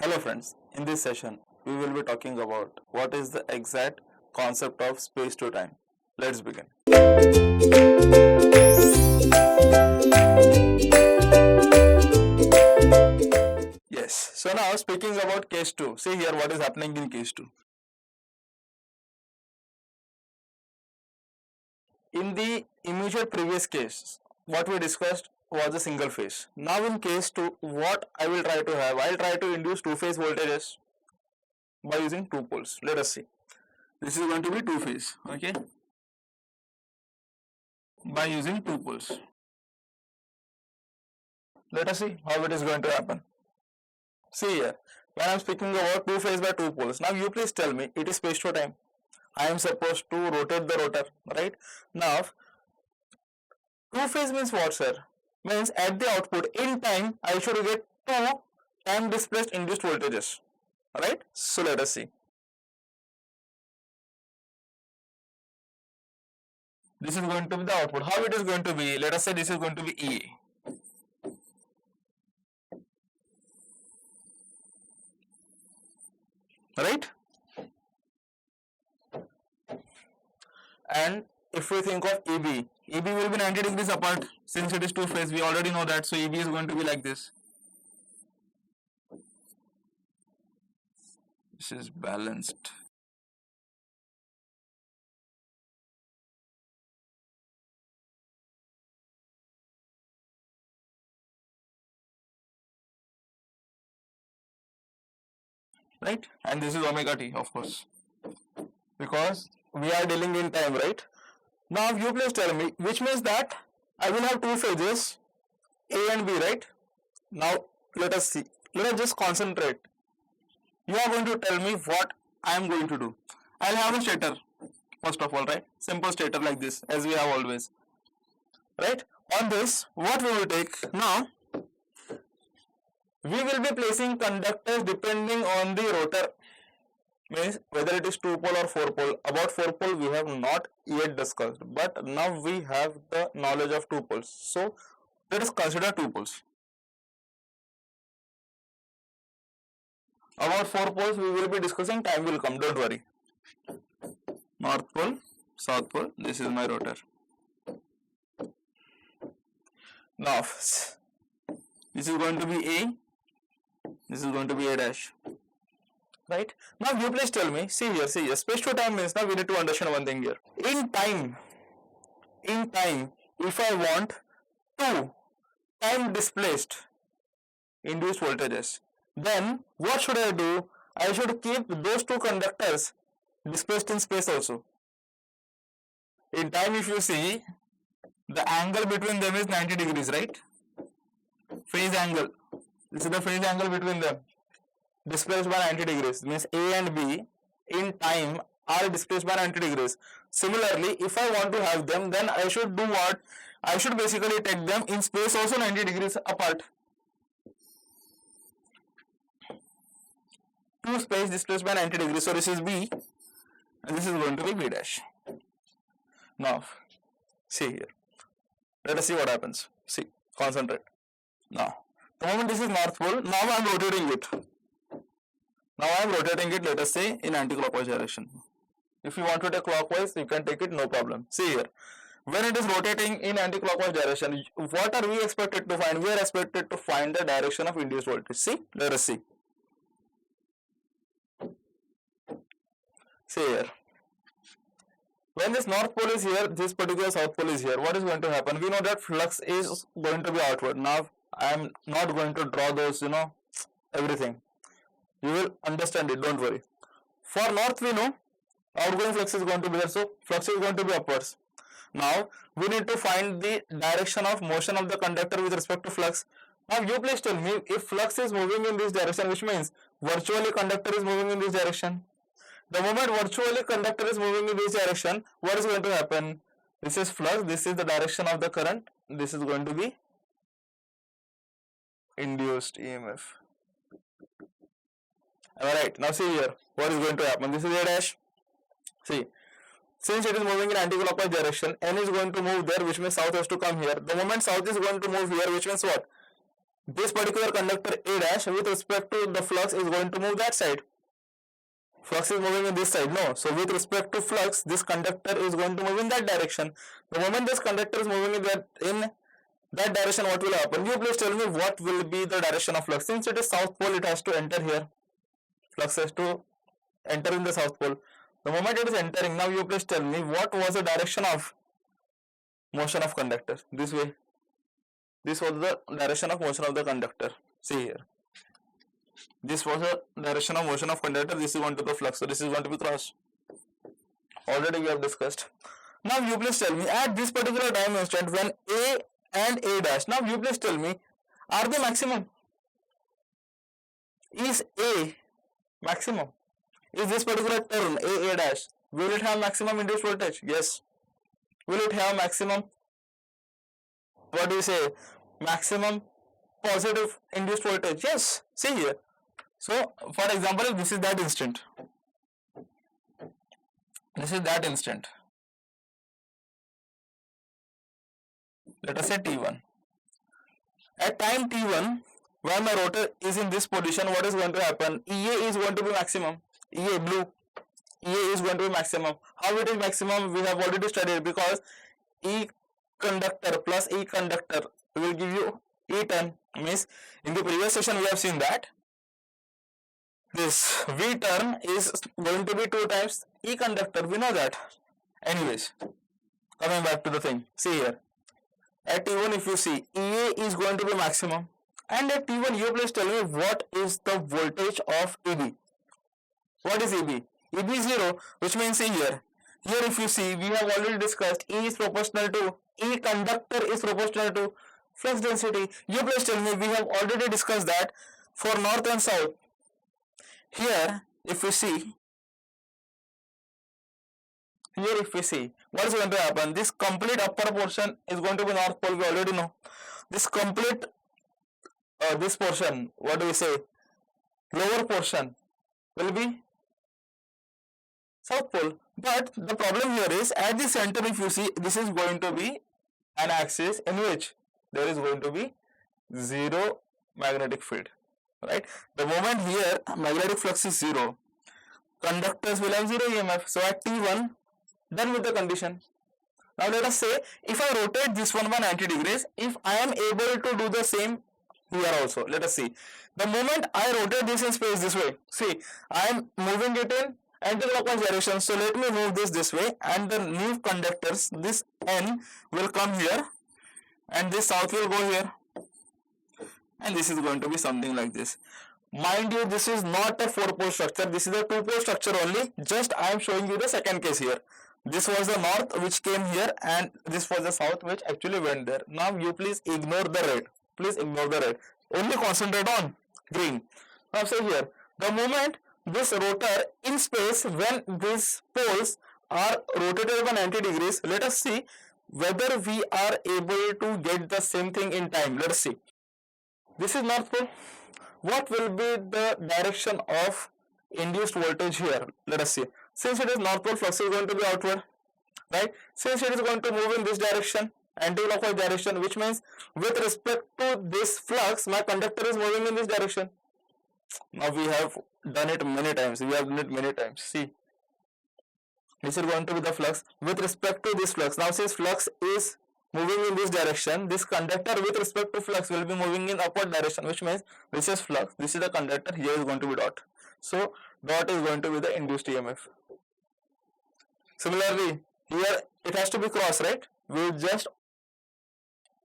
Hello friends, in this session we will be talking about what is the exact concept of space to time. Let's begin. Yes, so now speaking about case 2, see here what is happening in case 2. In the immediate previous case, what we discussed was a single phase. Now in case 2, what I will try to have, I will try to induce two-phase voltages by using two poles. Let us see. This is going to be two phase, okay, by using two poles. Let us see how it is going to happen. See here, when I am speaking about two phase by two poles, now you please tell me, it is space to time. I am supposed to rotate the rotor, right? Now, two phase means what, sir? Means at the output in time, I should get two time displaced induced voltages, right? So let us see. This is going to be the output. How it is going to be? Let us say this is going to be E. Right? And if we think of EB, EB will be 90 degrees apart since it is two phase. We already know that. So EB is going to be like this. This is balanced. Right? And this is omega t, of course, because we are dealing in time, right? Now you please tell me, which means that I will have two phases A and B, right? Now let us see. Let us just concentrate. You are going to tell me what I am going to do. I will have a stator, first of all, right? Simple stator like this, as we have always, right? On this, what we will take now? We will be placing conductors depending on the rotor, means whether it is 2-pole or 4-pole. About 4-pole we have not yet discussed, but now we have the knowledge of 2 poles. So let us consider 2 poles. About 4 poles we will be discussing, time will come, don't worry. North pole, south pole, this is my rotor. Now this is going to be A, this is going to be A dash, right? Now you please tell me, see here, space to time means now we need to understand one thing here. In time, if I want two time displaced induced voltages, then what should I do? I should keep those two conductors displaced in space also. In time, if you see, the angle between them is 90 degrees, right? Phase angle. This is the phase angle between them. Displaced by 90 degrees. Means A and B in time are displaced by 90 degrees. Similarly, if I want to have them, then I should do what? I should basically take them in space also 90 degrees apart. Two space displaced by 90 degrees. So this is B and this is going to be B dash. Now, see here. Let us see what happens. See, concentrate. Now, the moment this is north pole, now I am rotating it. Let us say, in anti-clockwise direction. If you want to take clockwise, you can take it, no problem. See here. When it is rotating in anti-clockwise direction, what are we expected to find? We are expected to find the direction of induced voltage. See, let us see. See here. When this north pole is here, this particular south pole is here, what is going to happen? We know that flux is going to be outward. Now, I am not going to draw those, everything. You will understand it, don't worry. For north, we know outgoing flux is going to be there, so flux is going to be upwards. Now, we need to find the direction of motion of the conductor with respect to flux. Now, you please tell me, if flux is moving in this direction, which means virtually conductor is moving in this direction. The moment virtually conductor is moving in this direction, what is going to happen? This is flux, this is the direction of the current, this is going to be induced EMF. Alright, now see here, what is going to happen? This is A dash. See, since it is moving in anti-clockwise direction, N is going to move there, which means south has to come here. The moment south is going to move here, which means what? this particular conductor A dash with respect to the flux is going to move that side. Flux is moving in this side, no. So with respect to flux, this conductor is going to move in that direction. The moment this conductor is moving in that direction, what will happen? You please tell me what will be the direction of flux. Since it is south pole, it has to enter here. Flux has to enter in the south pole. The moment it is entering, now you please tell me what was the direction of motion of conductor. This way. This was the direction of motion of the conductor. See here. This was the direction of motion of conductor. This is going to be flux. So this is going to be cross. Already we have discussed. Now you please tell me at this particular time instant when A and A dash. Now you please tell me, are they maximum? Is A maximum? Is this particular term A dash, will it have maximum induced voltage? Yes. Will it have maximum, what do you say, maximum positive induced voltage? Yes. See here. So for example, this is that instant. This is that instant. Let us say T1. At time T1, when the rotor is in this position, what is going to happen? EA is going to be maximum. EA blue. EA is going to be maximum. How it is maximum? We have already studied, because E conductor plus E conductor will give you E turn. Means in the previous session we have seen that this V turn is going to be 2 times E conductor. We know that. Anyways, coming back to the thing. See here. At T1, if you see, EA is going to be maximum. And at T1, you please tell me what is the voltage of EB. What is EB? EB is 0, which means see here. Here if you see, we have already discussed E is proportional to, E conductor is proportional to flux density. You please tell me, we have already discussed that for north and south. Here, if you see, what is going to happen? This complete upper portion is going to be north pole. We already know. This complete, this portion, what do we say? Lower portion will be south pole. But the problem here is, at the center, if you see, this is going to be an axis in which there is going to be zero magnetic field. Right? The moment here magnetic flux is 0, conductors will have 0 EMF. So at T1, done with the condition. Now let us say, if I rotate this one by 90 degrees, if I am able to do the same here also, let us see. The moment I rotate this in space this way, see, I am moving it in anti-clockwise direction. So let me move this way, and the new conductors, this N will come here, and this south will go here, and this is going to be something like this. Mind you, this is not a 4-pole structure. This is a 2-pole structure only. Just I am showing you the second case here. This was the north which came here, and this was the south which actually went there. Now you please ignore the red. Please ignore the red. Only concentrate on green. Now say here, the moment this rotor in space, when these poles are rotated by 90 degrees, let us see whether we are able to get the same thing in time. Let us see. This is north pole. What will be the direction of induced voltage here? Let us see. Since it is north pole, flux is going to be outward, right? Since it is going to move in this direction, anti-clockwise direction, which means with respect to this flux, my conductor is moving in this direction. Now we have done it many times. See, this is going to be the flux with respect to this flux. Now since flux is moving in this direction, this conductor with respect to flux will be moving in upward direction, which means this is flux, this is the conductor, here is going to be dot. So dot is going to be the induced EMF. Similarly, here it has to be cross, right? We just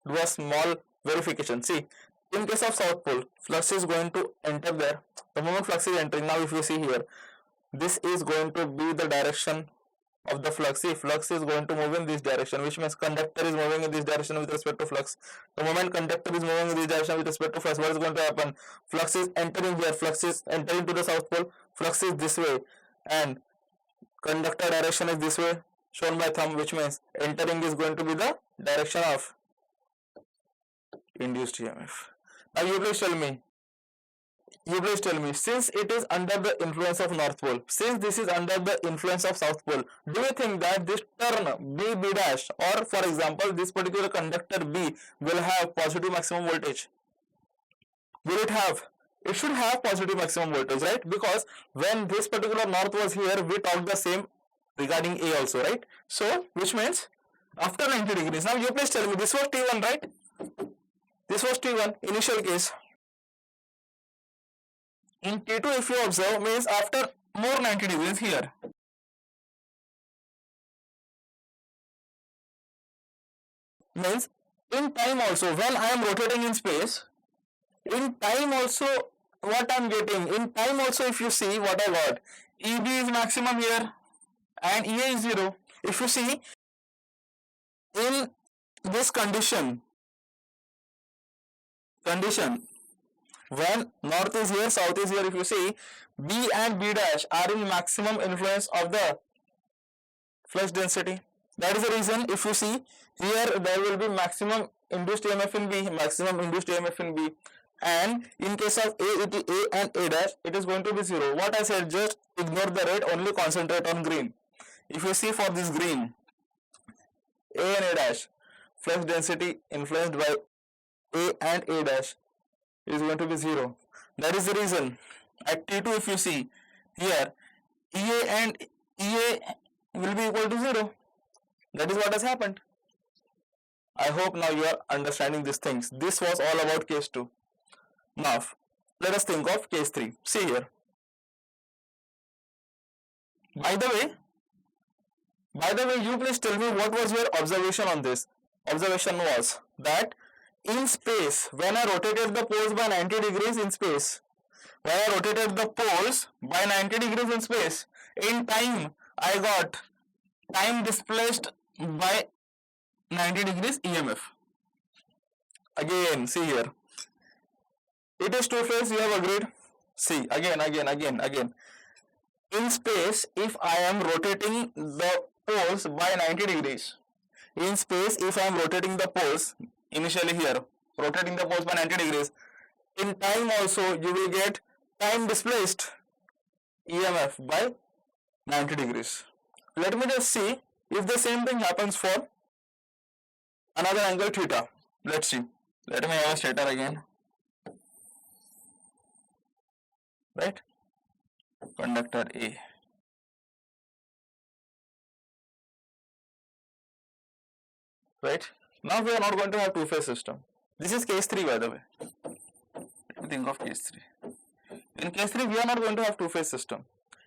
do a small verification. See, in case of south pole, flux is going to enter there. The moment flux is entering, now if you see here, this is going to be the direction of the flux. See, flux is going to move in this direction, which means conductor is moving in this direction with respect to flux. The moment conductor is moving in this direction with respect to flux, what is going to happen? Flux is entering here, flux is entering to the south pole, flux is this way, and conductor direction is this way, shown by thumb, which means entering is going to be the direction of induced EMF. Now you please tell me, since it is under the influence of north pole, since this is under the influence of south pole, do you think that this turn B dash, or for example this particular conductor B, will have positive maximum voltage? will it have? It should have positive maximum voltage, right? Because when this particular north was here, we talked the same regarding A also, right? So, which means after 90 degrees. Now, you please tell me, this was T1, right? This was T1, initial case. In T2, if you observe, means after more 90 degrees here. Means in time also, when I am rotating in space, in time also, what I am getting, in time also, if you see what I got, EB is maximum here and EA is 0. If you see, in this condition, when north is here, south is here, if you see, B and B dash are in maximum influence of the flux density. That is the reason, if you see, here there will be maximum induced EMF in B, maximum induced EMF in B, and in case of A, it is A and A dash, it is going to be 0. What I said, just ignore the red, only concentrate on green. If you see for this green, A and A dash, flux density influenced by A and A dash is going to be 0. That is the reason at T2, if you see here, EA and EA will be equal to 0. That is what has happened. I hope now you are understanding these things. This was all about case 2. Now, let us think of case 3. See here. By the way, you please tell me what was your observation on this. Observation was that in space, when I rotated the poles by 90 degrees in space, in time, I got time displaced by 90 degrees EMF. Again, see here. It is two-phase, you have agreed. See, again. In space, if I am rotating the poles by 90 degrees, initially here, rotating the poles by 90 degrees, in time also you will get time displaced EMF by 90 degrees. Let me just see if the same thing happens for another angle theta. Let's see. Let me have a stator again. Right? Conductor A. Right? Now we are not going to have two-phase system. This is case 3, by the way. Let me think of case 3. In case 3, we are not going to have two-phase system.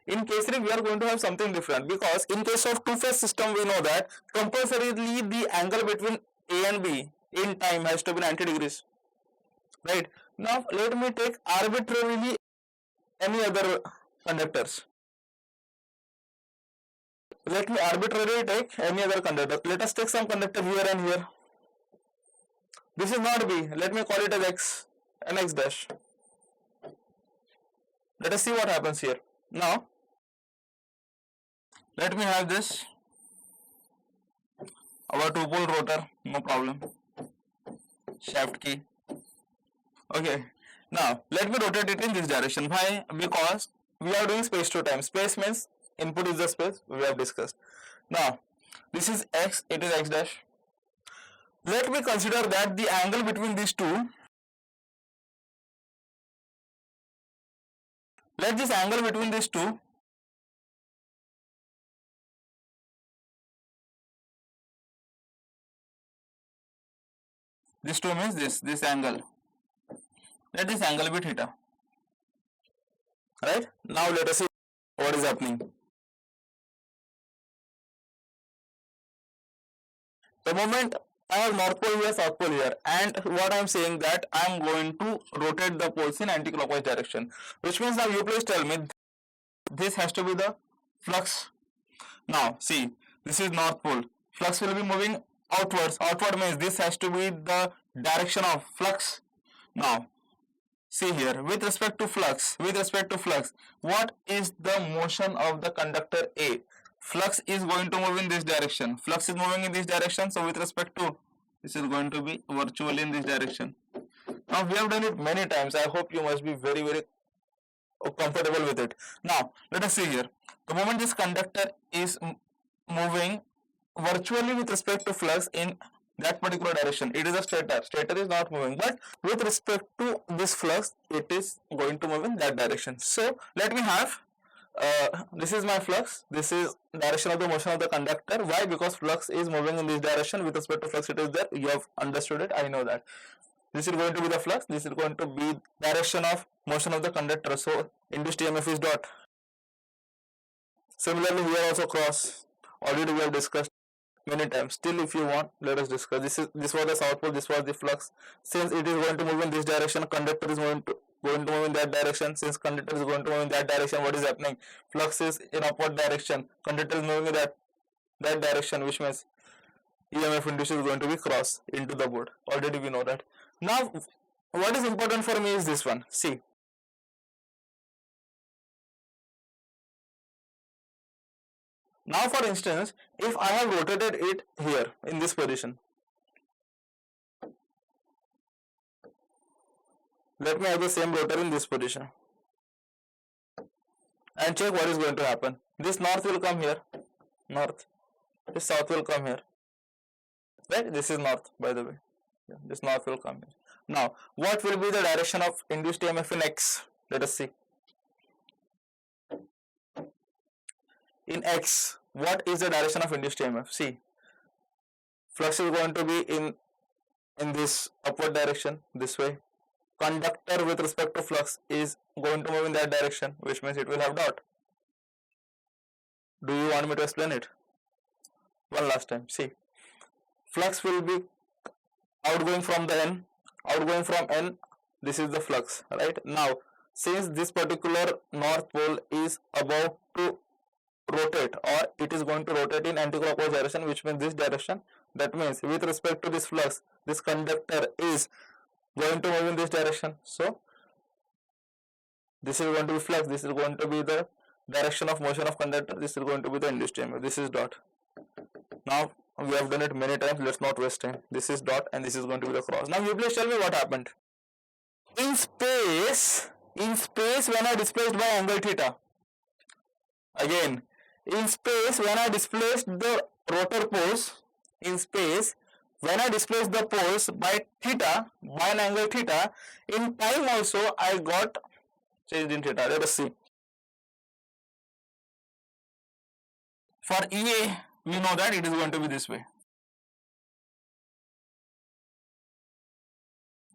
In case 3, we are going to have something different, because in case of two-phase system, we know that compulsorily the angle between A and B in time has to be 90 degrees. Right? Now, let me take arbitrarily any other conductors. Let me arbitrarily take any other conductor. Let us take some conductor here and here. This is not B. Let me call it as X and X dash. Let us see what happens here. Now, let me have this, our two-pole rotor, no problem. Shaft key. Okay. Now, let me rotate it in this direction. Why? Because we are doing space to time. Space means input is the space we have discussed. Now, this is X, it is X dash. Let me consider that the angle between these two, let this angle between these two means this angle. Let this angle be theta. Right? Now let us see what is happening. The moment I have north pole here, south pole here, and what I am saying that I am going to rotate the poles in anti-clockwise direction, which means now you please tell me this has to be the flux. Now see, this is north pole. Flux will be moving outwards. Outward means this has to be the direction of flux. Now see here, with respect to flux, what is the motion of the conductor A? Flux is going to move in this direction. Flux is moving in this direction, so with respect to, this is going to be virtually in this direction. Now we have done it many times. I hope you must be very, very comfortable with it. Now let us see here. The moment this conductor is moving virtually with respect to flux in that particular direction. It is a stator. Stator is not moving, but with respect to this flux, it is going to move in that direction. So let me have this is my flux. This is direction of the motion of the conductor. Why? Because flux is moving in this direction. With respect to flux, it is there. You have understood it. I know that. This is going to be the flux. This is going to be direction of motion of the conductor. So induced EMF is dot. Similarly, here also cross. Already we have discussed many times. Still, if you want, let us discuss. This was the south pole. This was the flux. Since it is going to move in this direction, conductor is going to move in that direction. Since conductor is going to move in that direction, what is happening? Flux is in upward direction. Conductor is moving in that direction, which means EMF induced is going to be cross into the board. Already we know that. Now, what is important for me is this one. See. Now, for instance, if I have rotated it here in this position, let me have the same rotor in this position and check what is going to happen. This north will come here, north. This south will come here. Right? This is north, by the way. Yeah, this north will come here. Now, what will be the direction of induced EMF in X? Let us see. In X, what is the direction of induced EMF? See, flux is going to be in this upward direction, this way. Conductor with respect to flux is going to move in that direction, which means it will have dot. Do you want me to explain it? One last time. See, flux will be outgoing from the N, outgoing from N, this is the flux, right? Now, since this particular north pole is about to rotate, or it is going to rotate in anti-clockwise direction, which means this direction, that means with respect to this flux, this conductor is going to move in this direction. So, this is going to be flux, this is going to be the direction of motion of conductor, this is going to be the induced EMF, this is dot. Now, we have done it many times, let's not waste time. This is dot and this is going to be the cross. Now, you please tell me what happened. In space when I displaced by angle theta, again, in space when I displaced the rotor poles, in space when I displaced the poles by theta, by an angle theta, in time also I got changed in theta. Let us see. For EA, we know that it is going to be this way.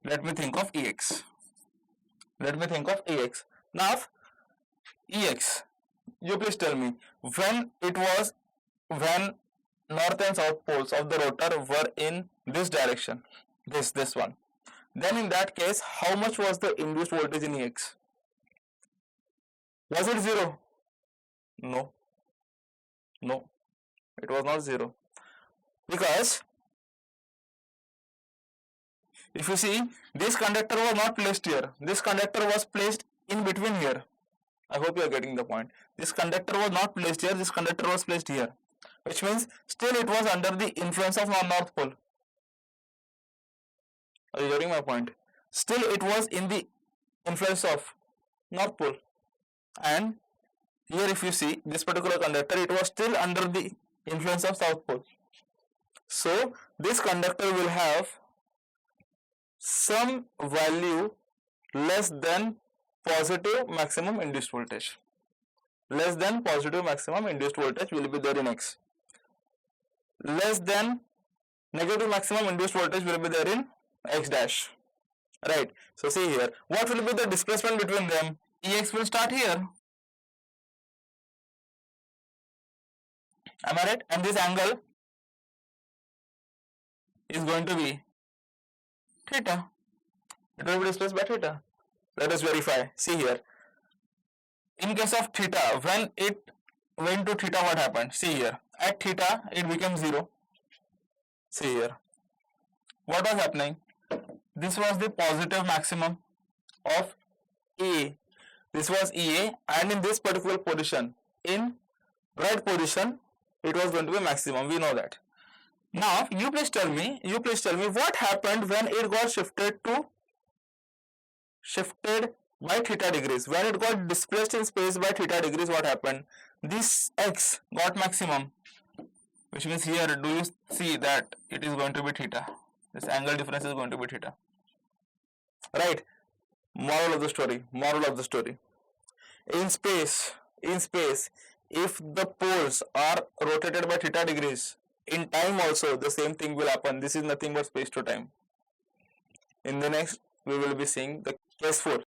Let me think of EX. Let me think of EX. Now, EX, you please tell me, when north and south poles of the rotor were in this direction, this one, then in that case, how much was the induced voltage in EX? Was it 0? No, it was not 0, because if you see, this conductor was not placed here, this conductor was placed in between here. I hope you are getting the point. This conductor was not placed here, this conductor was placed here, which means still it was under the influence of north pole. Are you getting my point? Still it was in the influence of north pole, and here if you see this particular conductor, it was still under the influence of south pole. So this conductor will have some value less than positive maximum induced voltage. Less than positive maximum induced voltage will be there in X. Less than negative maximum induced voltage will be there in X dash. Right. So see here, what will be the displacement between them? EX will start here. Am I right? And this angle is going to be theta. It will be displaced by theta. Let us verify. See here. In case of theta, when it went to theta, what happened? See here. At theta, it became 0. See here. What was happening? This was the positive maximum of EA. This was EA, and in this particular position, in right position, it was going to be maximum. We know that. Now, you please tell me what happened when it got shifted by theta degrees. When it got displaced in space by theta degrees, what happened? This X got maximum. Which means here, do you see that it is going to be theta? This angle difference is going to be theta. Right? Moral of the story. Moral of the story. In space, if the poles are rotated by theta degrees, in time also the same thing will happen. This is nothing but space to time. In the next, we will be seeing the case 4.